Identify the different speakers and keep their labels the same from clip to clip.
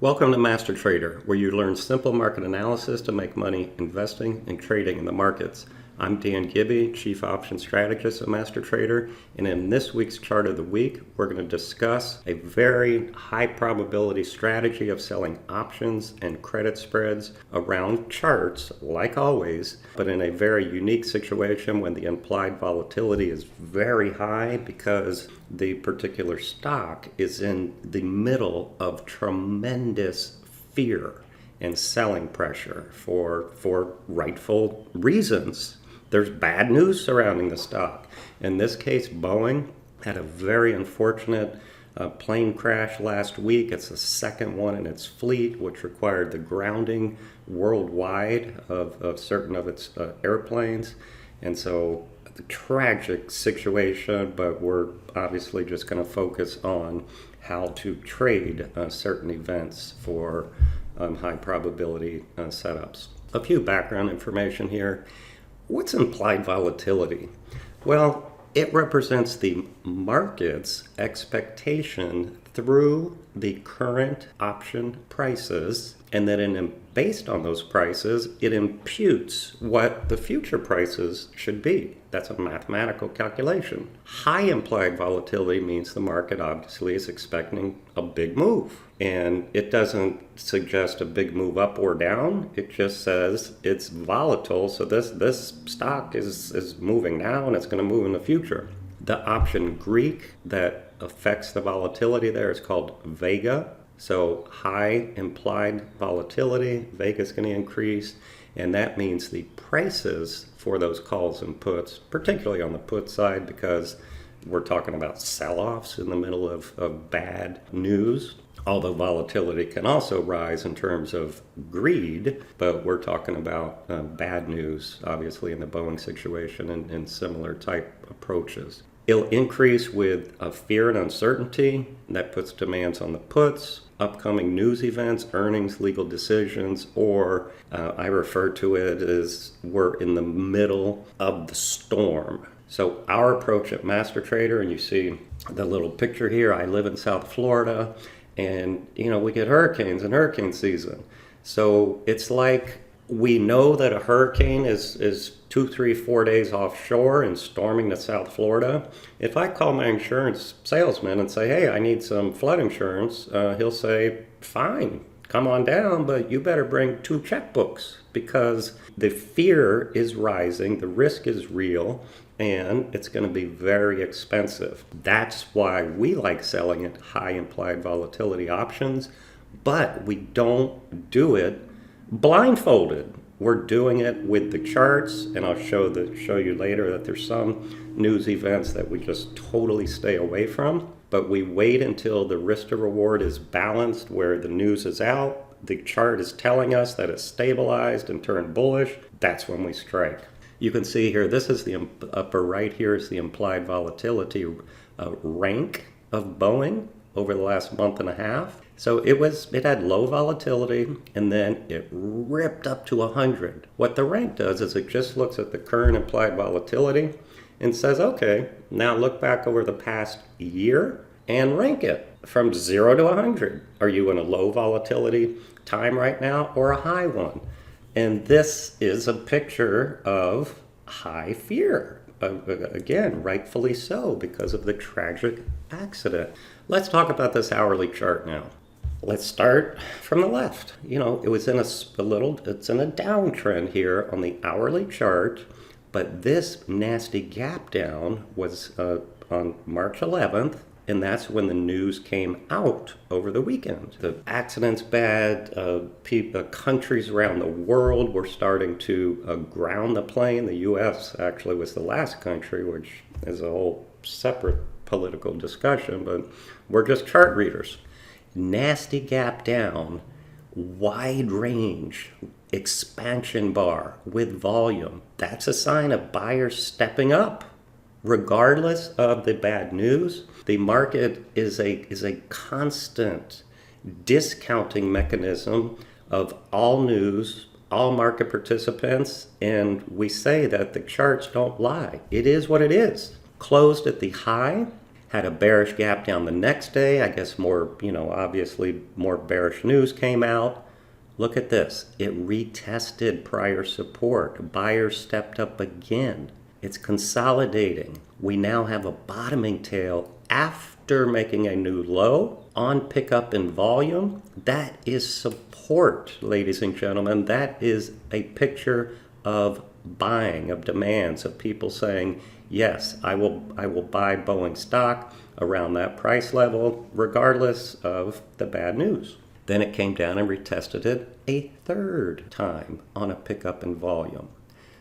Speaker 1: Welcome to Master Trader, where you learn simple market analysis to make money investing and trading in the markets. I'm Dan Gibby, Chief Option Strategist at Master Trader, and in this week's Chart of the Week, we're going to discuss a very high probability strategy of selling options and credit spreads around charts, like always, but in a very unique situation when the implied volatility is very high because the particular stock is in the middle of tremendous fear and selling pressure for rightful reasons. There's bad news surrounding the stock. In this case, Boeing had a very unfortunate plane crash last week. It's the second one in its fleet, which required the grounding worldwide of certain of its airplanes. And so the tragic situation, but we're obviously just going to focus on how to trade certain events for high probability setups. A few background information here. What's implied volatility? Well, it represents the market's expectation through the current option prices, and then based on those prices, it imputes what the future prices should be. That's a mathematical calculation. High implied volatility means the market obviously is expecting a big move. And it doesn't suggest a big move up or down. It just says it's volatile, so this stock is moving now and it's going to move in the future. The option Greek that affects the volatility there is called vega. So high implied volatility, vega is going to increase, and that means the prices for those calls and puts, particularly on the put side, because we're talking about sell-offs in the middle of bad news. Although volatility can also rise in terms of greed, but we're talking about bad news, obviously, in the Boeing situation and similar type approaches. It'll increase with fear and uncertainty. That puts demands on the puts, upcoming news events, earnings, legal decisions, or I refer to it as we're in the middle of the storm. So our approach at Master Trader, and you see the little picture here, I live in South Florida, and we get hurricanes in hurricane season. So it's like we know that a hurricane is 2, 3, 4 days offshore and storming to South Florida. If I call my insurance salesman and say, hey, I need some flood insurance, he'll say, fine, come on down, but you better bring 2 checkbooks because the fear is rising, the risk is real, and it's going to be very expensive. That's why we like selling at high implied volatility options, but we don't do it blindfolded. We're doing it with the charts, and I'll show you later that there's some news events that we just totally stay away from, but we wait until the risk to reward is balanced, where the news is out, the chart is telling us that it's stabilized and turned bullish. That's when we strike. You can see here, this is the upper right here is the implied volatility rank of Boeing over the last month and a half. So it had low volatility, and then it ripped up to 100. What the rank does is it just looks at the current implied volatility and says, okay, now look back over the past year and rank it from 0 to 100. Are you in a low volatility time right now or a high one? And this is a picture of high fear. Again, rightfully so, because of the tragic accident. Let's talk about this hourly chart now. Let's start from the left. It was in it's in a downtrend here on the hourly chart, but this nasty gap down was on March 11th. And that's when the news came out over the weekend. The accident's bad. Countries around the world were starting to ground the plane. The U.S. actually was the last country, which is a whole separate political discussion, but we're just chart readers. Nasty gap down, wide range, expansion bar with volume. That's a sign of buyers stepping up. Regardless of the bad news, the market is a constant discounting mechanism of all news, all market participants, and we say that the charts don't lie. It is what it is. Closed at the high, Had a bearish gap down the next day. I guess more, obviously more bearish news came out. Look at this. It retested prior support. Buyers stepped up again. It's consolidating. We now have a bottoming tail after making a new low on pickup in volume. That is support, ladies and gentlemen. That is a picture of buying, of demands, of people saying, yes, I will buy Boeing stock around that price level, regardless of the bad news. Then it came down and retested it a third time on a pickup in volume.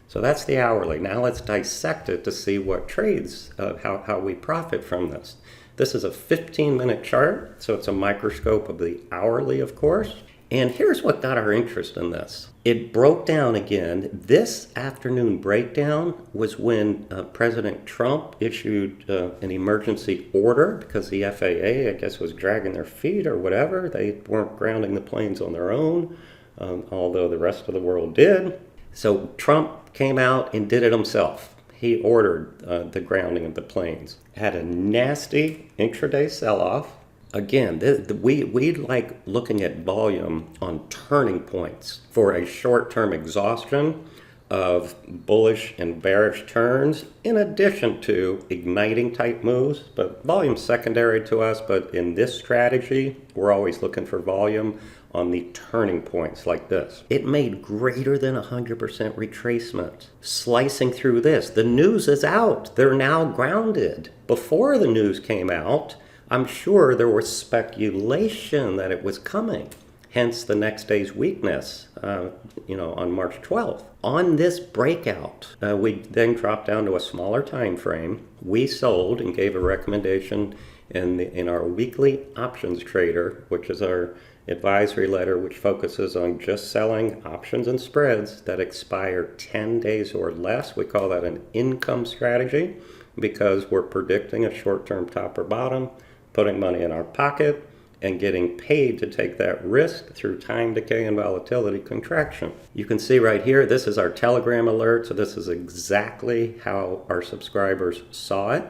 Speaker 1: So that's the hourly. Now let's dissect it to see what trades, how we profit from this. This is a 15-minute chart, so it's a microscope of the hourly, of course. And here's what got our interest in this. It broke down again. This afternoon breakdown was when President Trump issued an emergency order because the FAA, I guess, was dragging their feet or whatever. They weren't grounding the planes on their own, although the rest of the world did. So Trump came out and did it himself. He ordered the grounding of the planes. Had a nasty intraday sell-off. Again, we like looking at volume on turning points for a short-term exhaustion of bullish and bearish turns, in addition to igniting type moves. But volume's secondary to us, but in this strategy, we're always looking for volume on the turning points like this. It made greater than 100% retracement. Slicing through this, the news is out. They're now grounded. Before the news came out, I'm sure there was speculation that it was coming, hence the next day's weakness, on March 12th. On this breakout, we then dropped down to a smaller time frame. We sold and gave a recommendation in our weekly options trader, which is our advisory letter, which focuses on just selling options and spreads that expire 10 days or less. We call that an income strategy because we're predicting a short-term top or bottom, putting money in our pocket, and getting paid to take that risk through time decay and volatility contraction. You can see right here, this is our Telegram alert, so this is exactly how our subscribers saw it.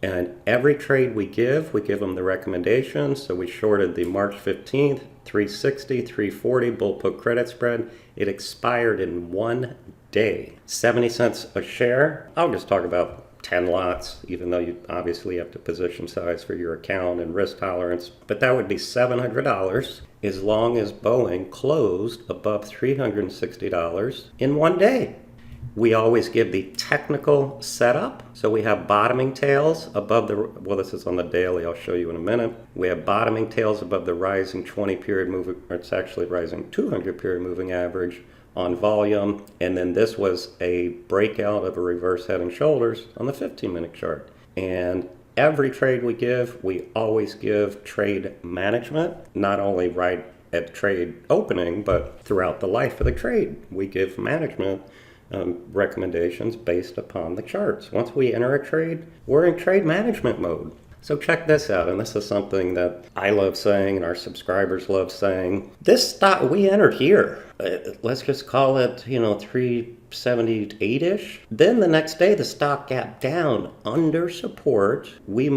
Speaker 1: And every trade we give them the recommendations. So we shorted the March 15th, 360, 340 bull put credit spread. It expired in 1 day. 70 cents a share. I'll just talk about 10 lots, even though you obviously have to position size for your account and risk tolerance. But that would be $700 as long as Boeing closed above $360 in 1 day. We always give the technical setup. So we have bottoming tails above this is on the daily, I'll show you in a minute. We have bottoming tails above the rising 20 period moving, or it's actually rising 200 period moving average on volume. And then this was a breakout of a reverse head and shoulders on the 15-minute chart. And every trade we always give trade management, not only right at trade opening, but throughout the life of the trade. We give management recommendations based upon the charts. Once we enter a trade, we're in trade management mode. So check this out, and this is something that I love saying and our subscribers love saying. This stock, we entered here. Let's just call it, 378-ish. Then the next day, the stock gapped down under support. We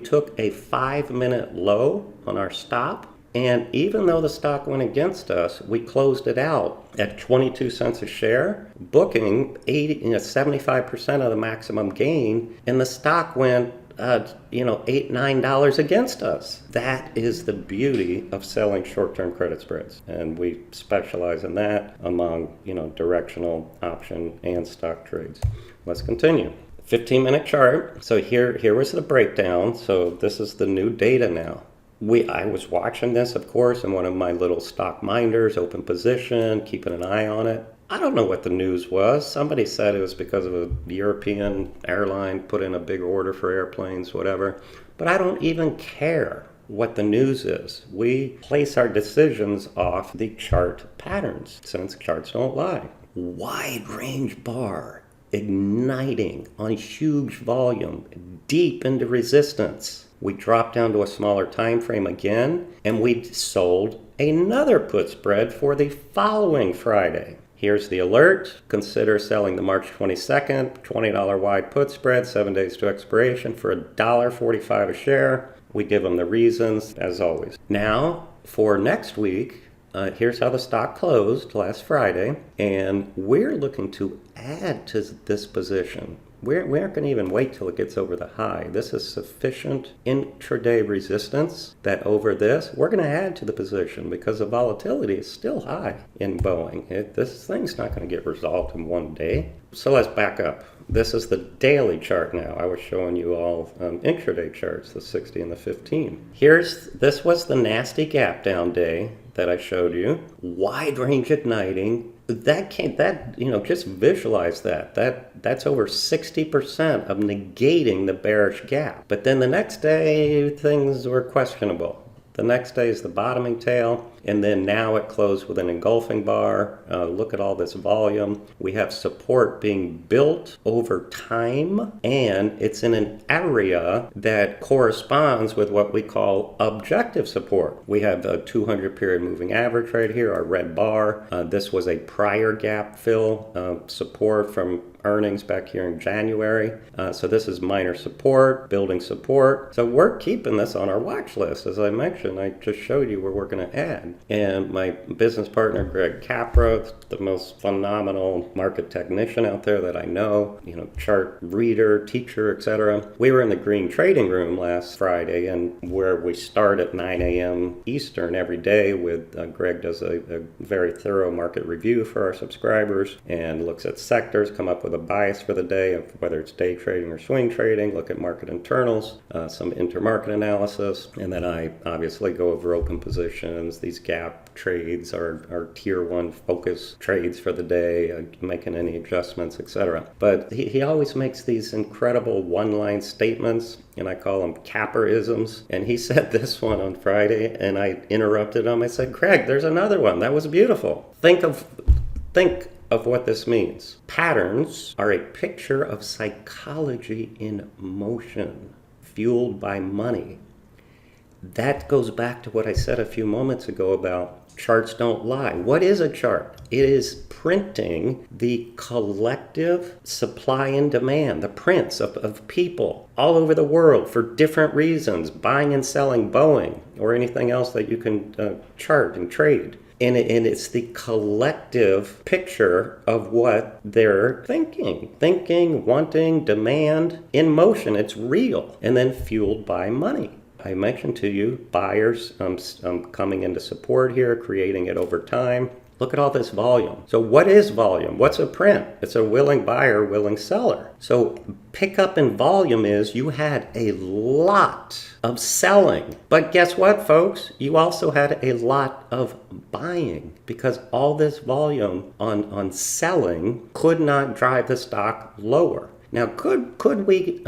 Speaker 1: took a 5-minute low on our stop. And even though the stock went against us, we closed it out at 22 cents a share, booking 75% of the maximum gain, and the stock went $8-9 against us. That is the beauty of selling short-term credit spreads, and we specialize in that among directional option and stock trades. Let's continue. 15-minute chart. So here was the breakdown. So this is the new data now. I was watching this, of course, in one of my little stock minders, open position, keeping an eye on it. I don't know what the news was. Somebody said it was because of a European airline put in a big order for airplanes, whatever. But I don't even care what the news is. We place our decisions off the chart patterns, since charts don't lie. Wide range bar, igniting on huge volume, deep into resistance. We dropped down to a smaller time frame again, and we sold another put spread for the following Friday. Here's the alert. Consider selling the March 22nd $20 wide put spread, 7 days to expiration for $1.45 a share. We give them the reasons, as always. Now, for next week, here's how the stock closed last Friday, and we're looking to add to this position. We aren't going to even wait till it gets over the high. This is sufficient intraday resistance that over this, we're going to add to the position because the volatility is still high in Boeing. This thing's not going to get resolved in one day. So let's back up. This is the daily chart now. I was showing you all intraday charts, the 60 and the 15. This was the nasty gap down day that I showed you. Wide range igniting. Just visualize that. That's over 60% of negating the bearish gap. But then the next day, things were questionable. The next day is the bottoming tail, and then now it closed with an engulfing bar. Look at all this volume. We have support being built over time, and it's in an area that corresponds with what we call objective support. We have a 200 period moving average right here, our red bar. This was a prior gap fill support from earnings back here in January. So this is minor support, building support. So we're keeping this on our watch list. As I mentioned, I just showed you where we're going to add. And my business partner, Greg Capra, the most phenomenal market technician out there that I know, chart reader, teacher, etc. We were in the green trading room last Friday, and where we start at 9 a.m. Eastern every day with Greg does a very thorough market review for our subscribers and looks at sectors, come up with a bias for the day of whether it's day trading or swing trading, look at market internals, some intermarket analysis, and then I obviously go over open positions. These gap trades are tier one focus trades for the day, making any adjustments, etc. But he always makes these incredible one-line statements, and I call them capper-isms. And he said this one on Friday, and I interrupted him. I said, Greg, there's another one. That was beautiful. Think of what this means. Patterns are a picture of psychology in motion, fueled by money. That goes back to what I said a few moments ago about charts don't lie. What is a chart? It is printing the collective supply and demand, the prints of people all over the world for different reasons, buying and selling Boeing or anything else that you can chart and trade. And it's the collective picture of what they're thinking, wanting, demand, in motion. It's real, and then fueled by money. I mentioned to you buyers coming into support here, creating it over time. Look at all this volume. So what is volume? What's a print? It's a willing buyer, willing seller. So pickup in volume is you had a lot of selling. But guess what, folks? You also had a lot of buying because all this volume on selling could not drive the stock lower. Now, could we,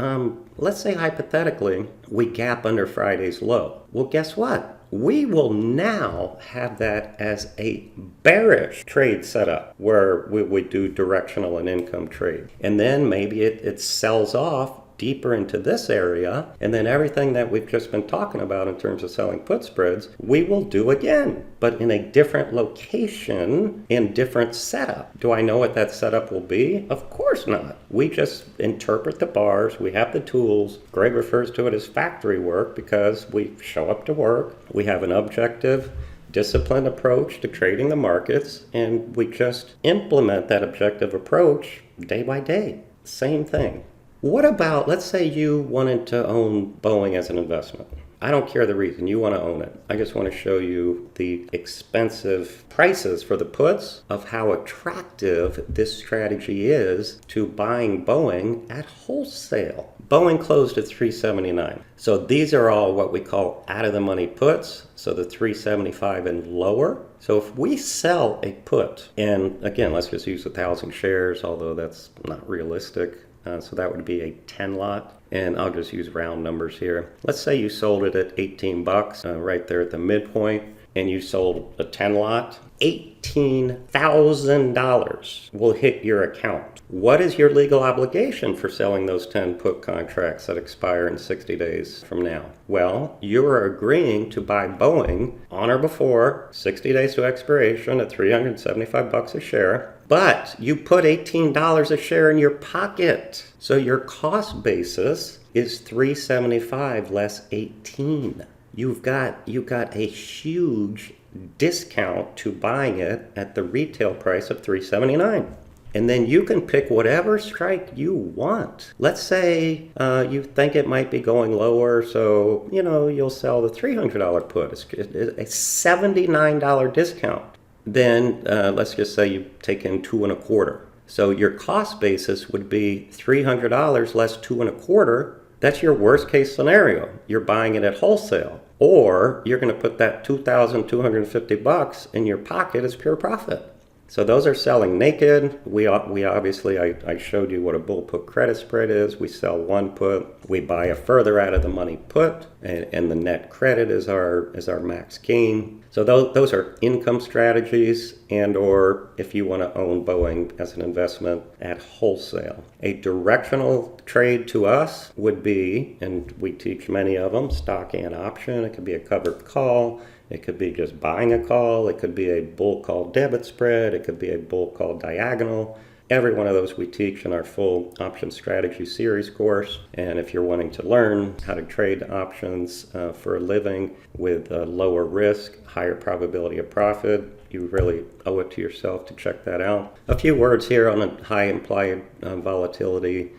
Speaker 1: let's say hypothetically, we gap under Friday's low. Well, guess what? We will now have that as a bearish trade setup where we do directional and income trade. And then maybe it sells off deeper into this area, and then everything that we've just been talking about in terms of selling put spreads, we will do again, but in a different location and different setup. Do I know what that setup will be? Of course not. We just interpret the bars. We have the tools. Greg refers to it as factory work because we show up to work. We have an objective, disciplined approach to trading the markets, and we just implement that objective approach day by day. Same thing. What about, let's say you wanted to own Boeing as an investment. I don't care the reason, you want to own it. I just want to show you the expensive prices for the puts of how attractive this strategy is to buying Boeing at wholesale. Boeing closed at $379. So these are all what we call out of the money puts. So the $375 and lower. So if we sell a put, and again, let's just use 1,000 shares, although that's not realistic. So that would be a 10 lot, and I'll just use round numbers here. Let's say you sold it at 18 bucks, right there at the midpoint, and you sold a 10 lot. $18,000 will hit your account What is your legal obligation for selling those 10 put contracts that expire in 60 days from now? Well, you are agreeing to buy Boeing on or before 60 days to expiration at $375 a share, but you put $18 a share in your pocket. So your cost basis is $375 less 18. You've got a huge discount to buying it at the retail price of $379. And then you can pick whatever strike you want. Let's say you think it might be going lower, so you'll sell the $300 put. It's a $79 discount. Then let's just say you take in 2 1/4. So your cost basis would be $300 less 2 1/4. That's your worst case scenario. You're buying it at wholesale, or you're going to put that $2,250 in your pocket as pure profit. So those are selling naked. We obviously, I showed you what a bull put credit spread is. We sell one put, we buy a further out of the money put, and the net credit is our max gain. So those are income strategies, and or if you want to own Boeing as an investment at wholesale. A directional trade to us would be, and we teach many of them, stock and option. It could be a covered call. It could be just buying a call. It could be a bull call debit spread. It could be a bull call diagonal. Every one of those we teach in our full option strategy series course. And if you're wanting to learn how to trade options for a living with lower risk, higher probability of profit, you really owe it to yourself to check that out. A few words here on a high implied volatility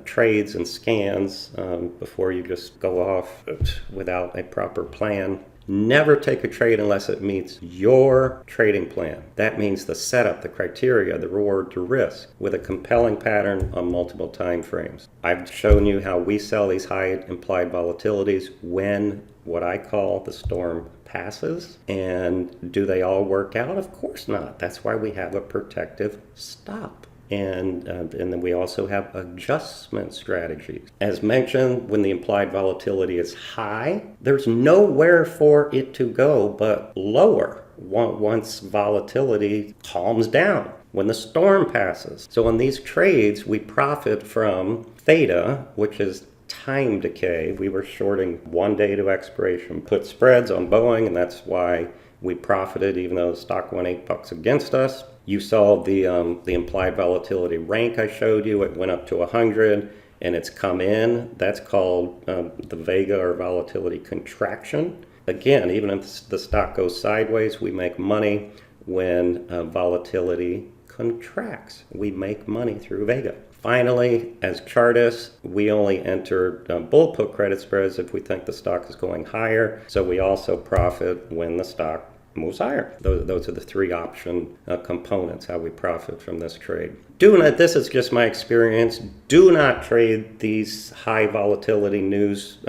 Speaker 1: trades and scans before you just go off without a proper plan. Never take a trade unless it meets your trading plan. That means the setup, the criteria, the reward to risk, with a compelling pattern on multiple time frames. I've shown you how we sell these high implied volatilities when what I call the storm passes. And do they all work out? Of course not. That's why we have a protective stop. And then we also have adjustment strategies. As mentioned, when the implied volatility is high, there's nowhere for it to go but lower once volatility calms down, when the storm passes. So in these trades, we profit from theta, which is time decay. We were shorting 1 day to expiration put spreads on Boeing, and that's why we profited even though the stock went $8 against us. You saw the implied volatility rank I showed you. It went up to 100 and it's come in. That's called the Vega or volatility contraction. Again, even if the stock goes sideways, we make money when volatility contracts. We make money through Vega. Finally, as chartists, we only enter bull put credit spreads if we think the stock is going higher. So we also profit when the stock moves higher. Those are the 3 option components, how we profit from this trade. This is just my experience. Do not trade these high volatility news,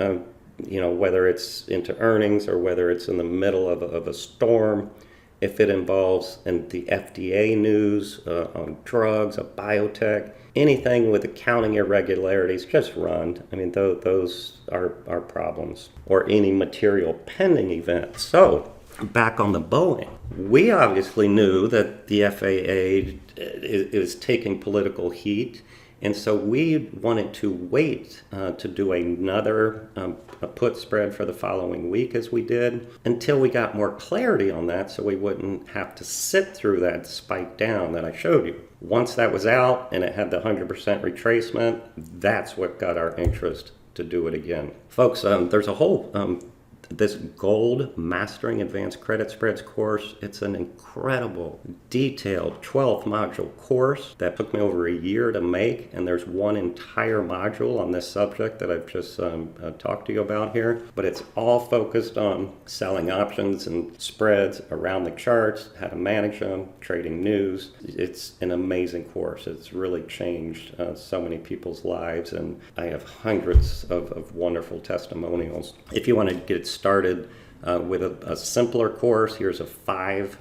Speaker 1: whether it's into earnings or whether it's in the middle of a storm. If it involves the FDA news on drugs, a biotech, anything with accounting irregularities, just run. I mean, those are problems. Or any material pending event. So, back on the Boeing, we obviously knew that the FAA is taking political heat, and so we wanted to wait to do another a put spread for the following week, as we did, until we got more clarity on that, so we wouldn't have to sit through that spike down that I showed you. Once that was out and it had the 100% retracement, that's what got our interest to do it again. Folks, there's a whole this Gold Mastering Advanced Credit Spreads course. It's an incredible, detailed 12 module course that took me over a year to make, and there's one entire module on this subject that I've just talked to you about here, but it's all focused on selling options and spreads around the charts, how to manage them, trading news. It's an amazing course. It's really changed so many people's lives, and I have hundreds of wonderful testimonials. If you want to get started with a simpler course, here's a 5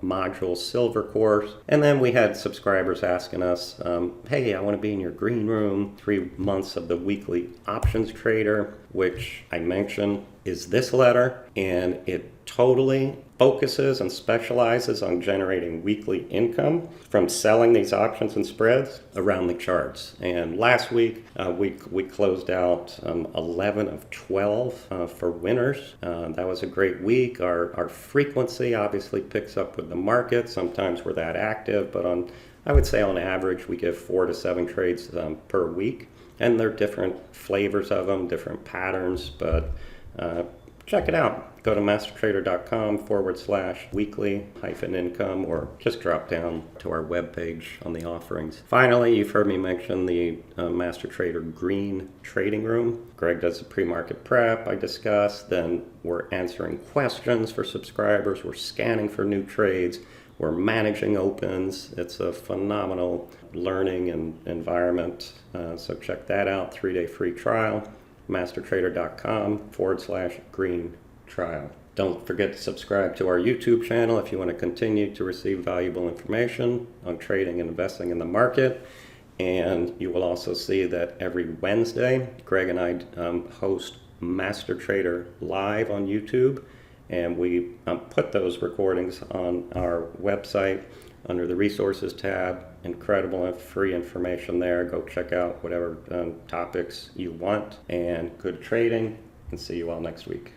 Speaker 1: module silver course. And then we had subscribers asking us, hey, I want to be in your green room, 3 months of the weekly options trader, which I mentioned is this letter, and it totally focuses and specializes on generating weekly income from selling these options and spreads around the charts. And last week, we closed out 11 of 12 for winners. That was a great week. Our frequency obviously picks up with the market. Sometimes we're that active, but I would say on average, we give 4 to 7 trades per week. And there are different flavors of them, different patterns, but check it out. Go to mastertrader.com/weekly-income or just drop down to our webpage on the offerings. Finally, you've heard me mention the Master Trader Green Trading Room. Greg does the pre-market prep I discussed. Then we're answering questions for subscribers. We're scanning for new trades. We're managing opens. It's a phenomenal learning and environment. So check that out. 3-day free trial. mastertrader.com/green trial. Don't forget to subscribe to our YouTube channel if you want to continue to receive valuable information on trading and investing in the market. And you will also see that every Wednesday, Greg and I host Master Trader Live on YouTube. And we put those recordings on our website under the Resources tab. Incredible and free information there. Go check out whatever topics you want. And good trading, and see you all next week.